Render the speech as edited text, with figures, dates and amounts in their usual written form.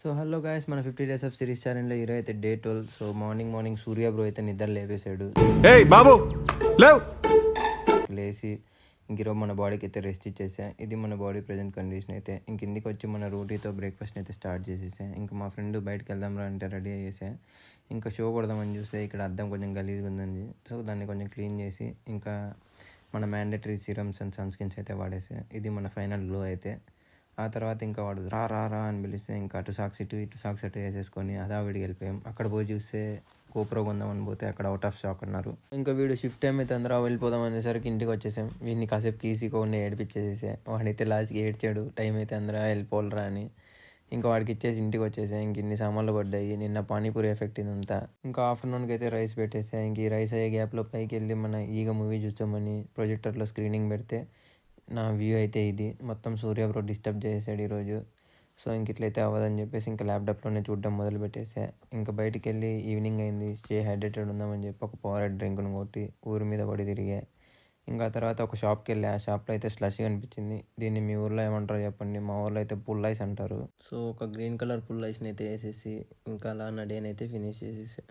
So hello guys, మన 50 days of series ఛానల్లో ఈరోజు అయితే డే 12. సో మార్నింగ్ సూర్య బ్రో అయితే నిద్ర లేపేశాడు. బాబు లేచి ఇంక ఈరోజు మన బాడీకి అయితే రెస్ట్ ఇచ్చేసా. ఇది మన బాడీ ప్రజెంట్ కండిషన్ అయితే. ఇంక ఇంటికి వచ్చి మన రోటీతో బ్రేక్ఫాస్ట్ అయితే స్టార్ట్ చేసేసా. ఇంకా మా ఫ్రెండ్ బయటకు వెళ్దాంరా అంటే రెడీ అయ్యేసా. ఇంకా షో కొడదామని చూస్తే ఇక్కడ అద్దం కొంచెం గలీజ్గా ఉందండి. సో దాన్ని కొంచెం క్లీన్ చేసి ఇంకా మన mandatory serums and sunscreens అయితే వాడేసా. ఇది మన ఫైనల్ గ్లో అయితే. ఆ తర్వాత ఇంకా వాడు రా రా రా అని పిలిస్తే ఇంకా అటు సాక్స్ ఇటు వేసేసుకొని విడికి వెళ్ళిపోయాం. అక్కడ పోయి చూస్తే గోప్రో కొందామని పోతే అక్కడ అవుట్ ఆఫ్ స్టాక్ అన్నారు. ఇంకా వీడు షిఫ్ట్ టైం అయితే అందరూ వెళ్ళిపోదాం అనేసరికి ఇంటికి వచ్చేసాం. వీడిని కాసేపు కీసీకోండి ఏడిపించేసేసా. వాడైతే లాస్ట్కి ఏడ్చాడు, టైం అయితే అందరూ వెళ్ళిపోలరా అని. ఇంకా వాడికి ఇచ్చేసి ఇంటికి వచ్చేసా. ఇంక ఇన్ని సామాన్లు పడ్డాయి. నిన్న పానీపూరి ఎఫెక్ట్ ఇదంతా. ఇంకా ఆఫ్టర్నూన్కి అయితే రైస్ పెట్టేసా. ఇంక ఈ రైస్ అయ్యే గ్యాప్లో పైకి వెళ్ళి మన ఈగ మూవీ చూస్తామని ప్రొజెక్టర్లో స్క్రీనింగ్ పెడితే నా వ్యూ అయితే ఇది. మొత్తం సూర్య బ్రో డిస్టర్బ్ చేసాడు ఈరోజు. సో ఇంక ఇట్లయితే అవ్వదని చెప్పేసి ఇంకా ల్యాప్టాప్లోనే చూడడం మొదలు పెట్టేసా. ఇంకా బయటికి వెళ్ళి ఈవినింగ్ అయింది, స్టే హైడ్రేటెడ్ ఉందామని చెప్పి ఒక పవర్ డ్రింక్ను కొట్టి ఊరి మీద పడి తిరిగా. ఇంకా తర్వాత ఒక షాప్కి వెళ్ళి ఆ షాప్లో అయితే స్లష్ కనిపించింది. దీన్ని మీ ఊర్లో ఏమంటారో చెప్పండి, మా ఊర్లో అయితే పుల్ ఐస్ అంటారు. సో ఒక గ్రీన్ కలర్ పుల్ ఐస్ని అయితే వేసేసి ఇంకా అలా నడియనైతే ఫినిష్ చేసేసా.